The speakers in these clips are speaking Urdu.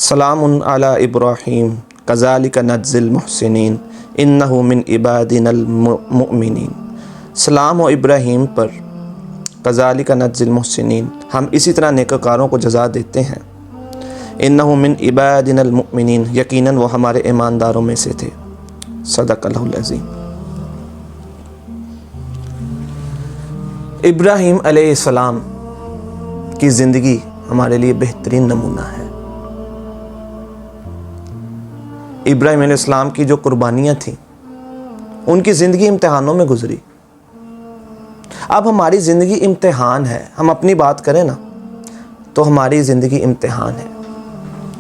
سلام علی ابراہیم کذالک نجزی المحسنین انہ من عبادنا المؤمنین۔ سلام ہو ابراہیم پر، کذالک نجزی المحسنین، ہم اسی طرح نیکوکاروں کو جزا دیتے ہیں۔ انہ من عبادنا المؤمنین، یقیناً وہ ہمارے ایمانداروں میں سے تھے۔ صدق اللہ العظیم۔ ابراہیم علیہ السلام کی زندگی ہمارے لیے بہترین نمونہ ہے۔ ابراہیم علیہ السلام کی جو قربانیاں تھیں، ان کی زندگی امتحانوں میں گزری۔ اب ہماری زندگی امتحان ہے۔ ہم اپنی بات کریں نا تو ہماری زندگی امتحان ہے۔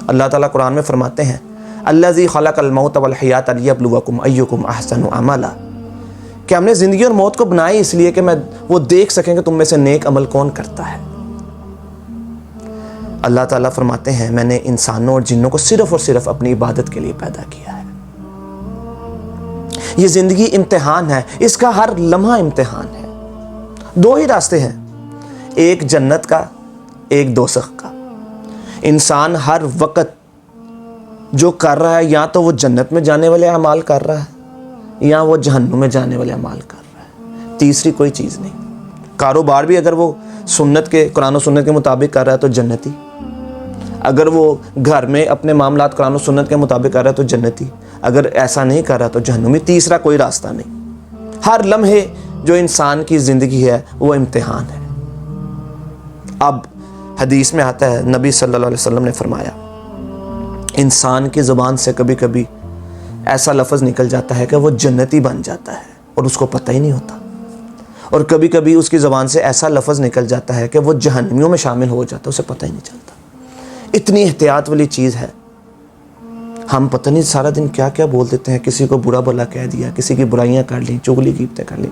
اللہ تعالیٰ قرآن میں فرماتے ہیں الذی خلق الموت والحیات لیبلوکم ایکم احسن عملا، کہ ہم نے زندگی اور موت کو بنائی اس لیے کہ وہ دیکھ سکیں کہ تم میں سے نیک عمل کون کرتا ہے۔ اللہ تعالیٰ فرماتے ہیں میں نے انسانوں اور جنوں کو صرف اور صرف اپنی عبادت کے لیے پیدا کیا ہے۔ یہ زندگی امتحان ہے، اس کا ہر لمحہ امتحان ہے۔ دو ہی راستے ہیں، ایک جنت کا، ایک دوزخ کا۔ انسان ہر وقت جو کر رہا ہے، یا تو وہ جنت میں جانے والے اعمال کر رہا ہے یا وہ جہنم میں جانے والے اعمال کر رہا ہے، تیسری کوئی چیز نہیں۔ کاروبار بھی اگر وہ سنت کے، قرآن و سنت کے مطابق کر رہا ہے تو جنتی، اگر وہ گھر میں اپنے معاملات قرآن و سنت کے مطابق کر رہا ہے تو جنتی، اگر ایسا نہیں کر رہا تو جہنمی۔ تیسرا کوئی راستہ نہیں۔ ہر لمحے جو انسان کی زندگی ہے وہ امتحان ہے۔ اب حدیث میں آتا ہے، نبی صلی اللہ علیہ وسلم نے فرمایا انسان کی زبان سے کبھی کبھی ایسا لفظ نکل جاتا ہے کہ وہ جنتی بن جاتا ہے اور اس کو پتہ ہی نہیں ہوتا، اور کبھی کبھی اس کی زبان سے ایسا لفظ نکل جاتا ہے کہ وہ جہنمیوں میں شامل ہو جاتا ہے، اسے پتہ ہی نہیں چلتا۔ اتنی احتیاط والی چیز ہے۔ ہم پتہ نہیں سارا دن کیا کیا بول دیتے ہیں، کسی کو برا بھلا کہہ دیا، کسی کی برائیاں کر لیں، چغلی غیبتیں کر لیں۔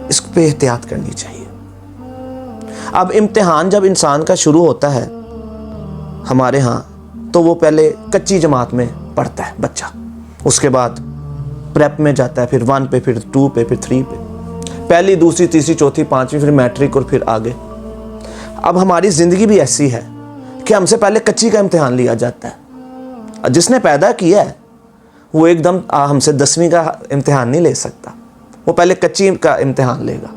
اس پہ احتیاط کرنی چاہیے۔ اب امتحان جب انسان کا شروع ہوتا ہے ہمارے ہاں، تو وہ پہلے کچی جماعت میں پڑھتا ہے بچہ، اس کے بعد پریپ میں جاتا ہے، پھر 1 پہ، پھر 2 پہ، پھر 3 پہ، پہلی، دوسری، تیسری، چوتھی، پانچویں، پھر میٹرک اور پھر آگے۔ اب ہماری زندگی بھی ایسی ہے کہ ہم سے پہلے کچی کا امتحان لیا جاتا ہے۔ جس نے پیدا کیا ہے وہ ایک دم ہم سے 10ویں کا امتحان نہیں لے سکتا، وہ پہلے کچی کا امتحان لے گا،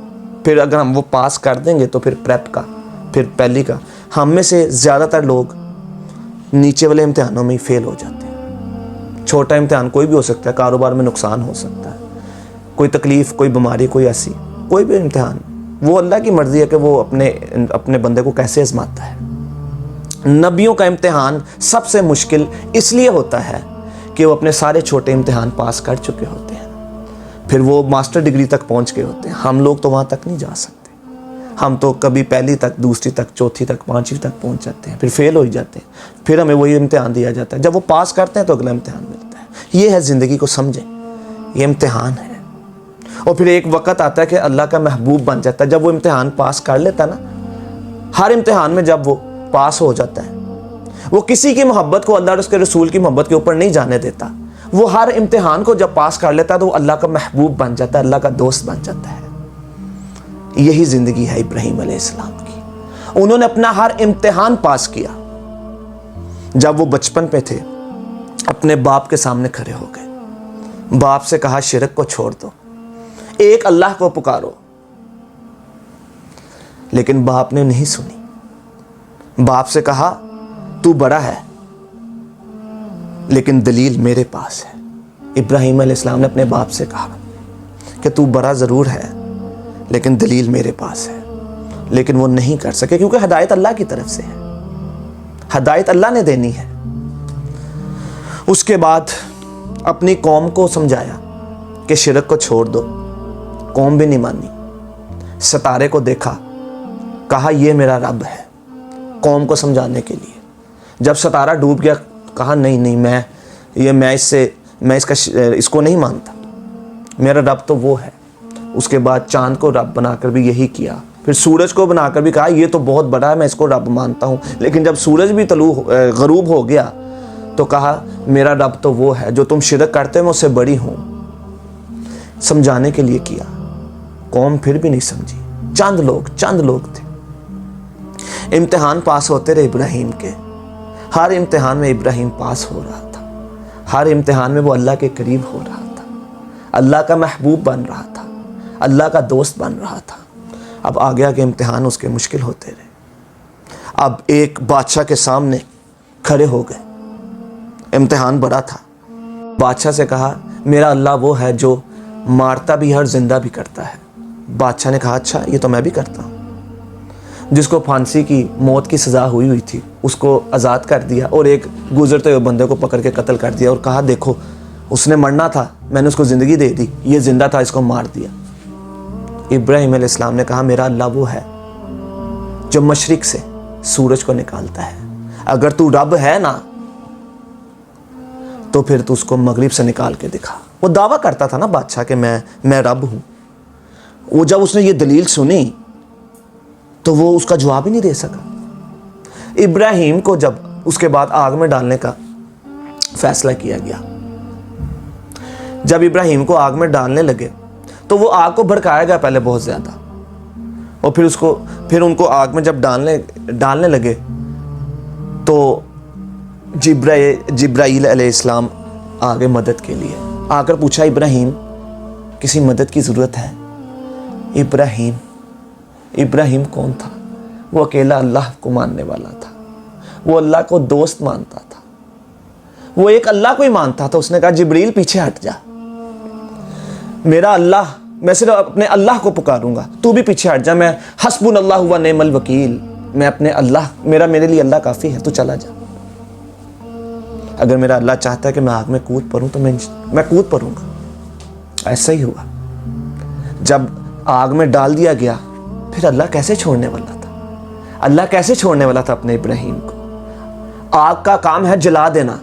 پھر اگر ہم وہ پاس کر دیں گے تو پھر پریپ کا، پھر پہلی کا۔ ہم میں سے زیادہ تر لوگ نیچے والے امتحانوں میں ہی فیل ہو جاتے ہیں۔ چھوٹا امتحان کوئی بھی ہو سکتا ہے، کاروبار میں نقصان ہو سکتا ہے، کوئی تکلیف، کوئی بیماری، کوئی ایسی، کوئی بھی امتحان، وہ اللہ کی مرضی ہے کہ وہ اپنے بندے کو کیسے آزماتا ہے۔ نبیوں کا امتحان سب سے مشکل اس لیے ہوتا ہے کہ وہ اپنے سارے چھوٹے امتحان پاس کر چکے ہوتے ہیں، پھر وہ ماسٹر ڈگری تک پہنچ گئے ہوتے ہیں۔ ہم لوگ تو وہاں تک نہیں جا سکتے، ہم تو کبھی پہلی تک، دوسری تک، چوتھی تک، پانچویں تک پہنچ جاتے ہیں، پھر فیل ہو جاتے ہیں، پھر ہمیں وہی امتحان دیا جاتا ہے۔ جب وہ پاس کرتے ہیں تو اگلا امتحان ملتا ہے۔ یہ ہے زندگی کو سمجھیں، یہ امتحان ہے۔ اور پھر ایک وقت آتا ہے کہ اللہ کا محبوب بن جاتا ہے۔ جب وہ امتحان پاس کر لیتا ہے نا، ہر امتحان میں جب وہ پاس ہو جاتا ہے، وہ کسی کی محبت کو، اللہ اور اس کے رسول کی محبت کے اوپر نہیں جانے دیتا۔ وہ ہر امتحان کو جب پاس کر لیتا ہے تو وہ اللہ کا محبوب بن جاتا ہے، اللہ کا دوست بن جاتا ہے۔ یہی زندگی ہے ابراہیم علیہ السلام کی۔ انہوں نے اپنا ہر امتحان پاس کیا۔ جب وہ بچپن پہ تھے، اپنے باپ کے سامنے کھڑے ہو گئے، باپ سے کہا شرک کو چھوڑ دو، ایک اللہ کو پکارو، لیکن باپ نے نہیں سنی۔ باپ سے کہا تو بڑا ہے لیکن دلیل میرے پاس ہے۔ ابراہیم علیہ السلام نے اپنے باپ سے کہا کہ تو بڑا ضرور ہے لیکن دلیل میرے پاس ہے، لیکن وہ نہیں کر سکے کیونکہ ہدایت اللہ کی طرف سے ہے، ہدایت اللہ نے دینی ہے۔ اس کے بعد اپنی قوم کو سمجھایا کہ شرک کو چھوڑ دو، قوم بھی نہیں مانی۔ ستارے کو دیکھا، کہا یہ میرا رب ہے، قوم کو سمجھانے کے لیے۔ جب ستارہ ڈوب گیا، کہا نہیں میں اس کو نہیں مانتا، میرا رب تو وہ ہے۔ اس کے بعد چاند کو رب بنا کر بھی یہی کیا، پھر سورج کو بنا کر بھی کہا یہ تو بہت بڑا ہے، میں اس کو رب مانتا ہوں۔ لیکن جب سورج بھی غروب ہو گیا تو کہا میرا رب تو وہ ہے، جو تم شرک کرتے میں اس سے بڑی ہوں۔ سمجھانے کے لیے کیا، قوم پھر بھی نہیں سمجھی۔ چند لوگ تھے۔ امتحان پاس ہوتے رہے ابراہیم کے، ہر امتحان میں ابراہیم پاس ہو رہا تھا، ہر امتحان میں وہ اللہ کے قریب ہو رہا تھا، اللہ کا محبوب بن رہا تھا، اللہ کا دوست بن رہا تھا۔ اب آگے آگے امتحان اس کے مشکل ہوتے رہے۔ اب ایک بادشاہ کے سامنے کھڑے ہو گئے، امتحان بڑا تھا۔ بادشاہ سے کہا میرا اللہ وہ ہے جو مارتا بھی ہے اور زندہ بھی کرتا ہے۔ بادشاہ نے کہا اچھا یہ تو میں بھی کرتا ہوں۔ جس کو پھانسی کی موت کی سزا ہوئی تھی اس کو آزاد کر دیا، اور ایک گزرتے ہوئے بندے کو پکڑ کے قتل کر دیا اور کہا دیکھو اس نے مرنا تھا، میں نے اس کو زندگی دے دی، یہ زندہ تھا، اس کو مار دیا۔ ابراہیم علیہ السلام نے کہا میرا اللہ وہ ہے جو مشرق سے سورج کو نکالتا ہے، اگر تو رب ہے نا تو پھر تو اس کو مغرب سے نکال کے دکھا۔ وہ دعویٰ کرتا تھا نا بادشاہ کہ میں رب ہوں۔ وہ جب اس نے یہ دلیل سنی تو وہ اس کا جواب ہی نہیں دے سکا۔ ابراہیم کو جب اس کے بعد آگ میں ڈالنے کا فیصلہ کیا گیا، جب ابراہیم کو آگ میں ڈالنے لگے تو وہ آگ کو بھڑکایا گیا پہلے بہت زیادہ، اور پھر ان کو آگ میں جب ڈالنے لگے تو جبرائیل علیہ السلام آگے مدد کے لیے آ کر پوچھا ابراہیم کسی مدد کی ضرورت ہے؟ ابراہیم کون تھا؟ وہ اکیلا اللہ کو ماننے والا تھا، وہ اللہ کو دوست مانتا تھا، وہ ایک اللہ کو ہی مانتا تھا۔ اس نے کہا جبریل پیچھے ہٹ جا، میرا اللہ، میں صرف اپنے اللہ کو پکاروں گا، تو بھی پیچھے ہٹ جا، میں حسبنا اللہ و نعم الوکیل، میں اپنے اللہ، میرے لیے اللہ کافی ہے، تو چلا جا۔ اگر میرا اللہ چاہتا ہے کہ میں آگ میں کود پڑوں تو میں کود پڑوں گا۔ ایسا ہی ہوا۔ جب آگ میں ڈال دیا گیا پھر اللہ کیسے چھوڑنے والا تھا؟ اللہ کیسے چھوڑنے والا تھا اپنے ابراہیم کو؟ آگ کا کام ہے جلا دینا،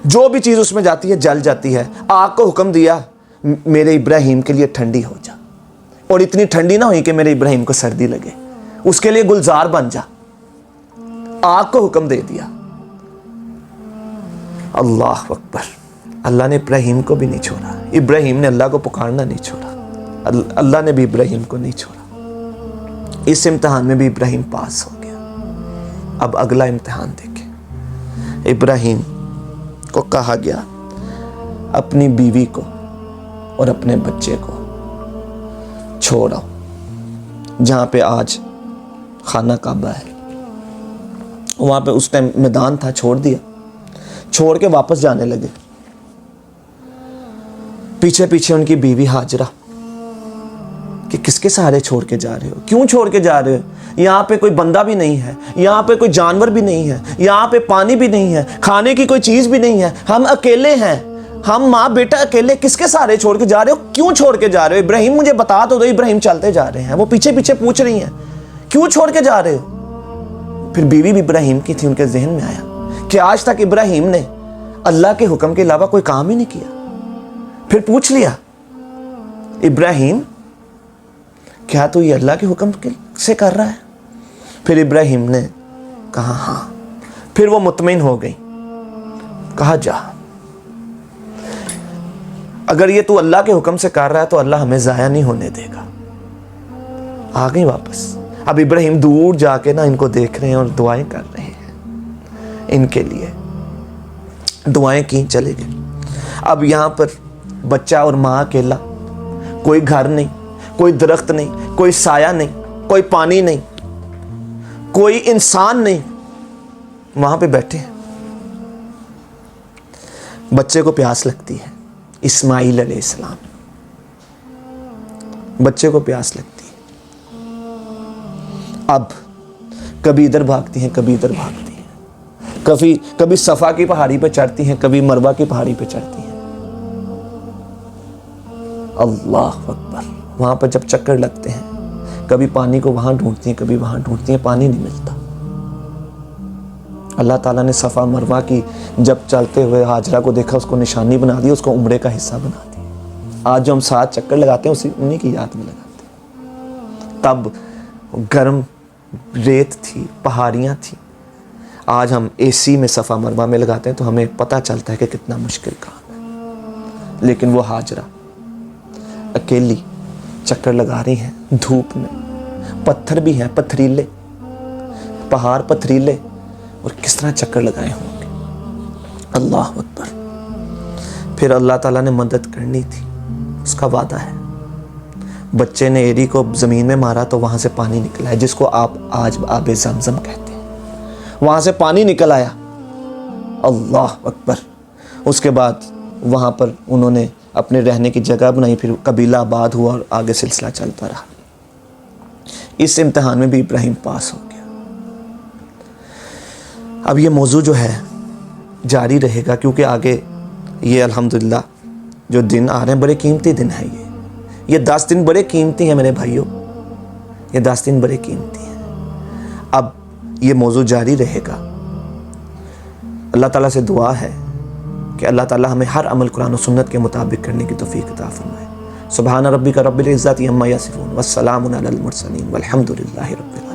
جو بھی چیز اس میں جاتی ہے جل جاتی ہے۔ آگ کو حکم دیا میرے ابراہیم کے لیے ٹھنڈی ہو جا، اور اتنی ٹھنڈی نہ ہوئی کہ میرے ابراہیم کو سردی لگے، اس کے لیے گلزار بن جا۔ آگ کو حکم دے دیا۔ اللہ اکبر، اللہ نے ابراہیم کو بھی نہیں چھوڑا، ابراہیم نے اللہ کو پکارنا نہیں چھوڑا، اللہ نے بھی ابراہیم کو نہیں چھوڑا۔ اس امتحان میں بھی ابراہیم پاس ہو گیا۔ اب اگلا امتحان دیکھیں۔ ابراہیم کو کہا گیا اپنی بیوی کو اور اپنے بچے کو چھوڑو، جہاں پہ آج خانہ کعبہ ہے، وہاں پہ اس ٹائم میدان تھا، چھوڑ دیا، چھوڑ کے واپس جانے لگے۔ پیچھے پیچھے ان کی بیوی ہاجرہ کہ کس کے سہارے چھوڑ کے جا رہے ہو؟ کیوں چھوڑ کے جا رہے ہو؟ یہاں پہ کوئی بندہ بھی نہیں ہے، یہاں پہ کوئی جانور بھی نہیں ہے، یہاں پہ پانی بھی نہیں ہے، کھانے کی کوئی چیز بھی نہیں ہے، ہم اکیلے ہیں، ہم ماں بیٹا اکیلے، کس کے سہارے چھوڑ کے جا رہے ہو؟ کیوں چھوڑ کے جا رہے ہو؟ ابراہیم مجھے بتا تو دو۔ ابراہیم چلتے جا رہے ہیں، وہ پیچھے پیچھے پوچھ رہی ہیں کیوں چھوڑ کے جا رہے ہو؟ پھر بیوی بھی ابراہیم کی تھی، ان کے ذہن میں آیا کہ آج تک ابراہیم نے اللہ کے حکم کے علاوہ کوئی کام ہی نہیں کیا۔ پھر پوچھ لیا ابراہیم کیا تو یہ اللہ کے حکم سے کر رہا ہے؟ پھر ابراہیم نے کہا ہاں۔ پھر وہ مطمئن ہو گئی، کہا جا، اگر یہ تو اللہ کے حکم سے کر رہا ہے تو اللہ ہمیں ضائع نہیں ہونے دے گا۔ آ گئی واپس۔ اب ابراہیم دور جا کے نا ان کو دیکھ رہے ہیں اور دعائیں کر رہے ہیں، ان کے لیے دعائیں کی، چلے گئے۔ اب یہاں پر بچہ اور ماں اکیلا، کوئی گھر نہیں، کوئی درخت نہیں، کوئی سایہ نہیں، کوئی پانی نہیں، کوئی انسان نہیں، وہاں پہ بیٹھے ہیں۔ بچے کو پیاس لگتی ہے، اسماعیل علیہ السلام، بچے کو پیاس لگتی ہے۔ اب کبھی ادھر بھاگتی ہیں، کبھی ادھر بھاگتی ہیں، کبھی صفا کی پہاڑی پہ چڑھتی ہیں، کبھی مروہ کی پہاڑی پہ چڑھتی ہیں۔ اللہ اکبر۔ وہاں پر جب چکر لگتے ہیں، کبھی پانی کو وہاں ڈھونڈتی ہیں، کبھی وہاں ڈھونڈتی ہیں، پانی نہیں ملتا۔ اللہ تعالیٰ نے صفا مروہ کی جب چلتے ہوئے ہاجرہ کو دیکھا، اس کو نشانی بنا دی، اس کو عمرے کا حصہ بنا دی۔ آج جو ہم 7 چکر لگاتے ہیں انہیں کی یاد میں لگاتے ہیں۔ تب گرم ریت تھی، پہاڑیاں تھیں۔ آج ہم اے سی میں صفا مروہ میں لگاتے ہیں تو ہمیں پتہ چلتا ہے کہ کتنا مشکل کام ہے۔ لیکن وہ ہاجرہ اکیلی چکر لگا رہی ہیں دھوپ میں، پتھر بھی ہیں پتھریلے، پہاڑ پتھریلے، اور کس طرح چکر لگائے ہوں گے. اللہ اکبر. پھر اللہ تعالیٰ نے مدد کرنی تھی، اس کا وعدہ ہے. بچے نے ایری کو زمین میں مارا تو وہاں سے پانی نکلا ہے، جس کو آپ آج آب زمزم کہتے ہیں. وہاں سے پانی نکل آیا. اللہ اکبر. اس کے بعد وہاں پر انہوں نے اپنے رہنے کی جگہ بنائی، پھر قبیلہ آباد ہوا اور آگے سلسلہ چلتا رہا. اس امتحان میں بھی ابراہیم پاس ہو گیا. اب یہ موضوع جو ہے جاری رہے گا، کیونکہ آگے یہ الحمدللہ جو دن آ رہے ہیں بڑے قیمتی دن ہیں. یہ 10 دن بڑے قیمتی ہیں میرے بھائیوں، یہ 10 دن بڑے قیمتی ہیں. اب یہ موضوع جاری رہے گا. اللہ تعالیٰ سے دعا ہے کہ اللہ تعالیٰ ہمیں ہر عمل قرآن و سنت کے مطابق کرنے کی توفیق عطا فرمائے. سبحان ربک رب العزت عما یصفون والسلام علی المرسلین والحمد للہ رب العالمین.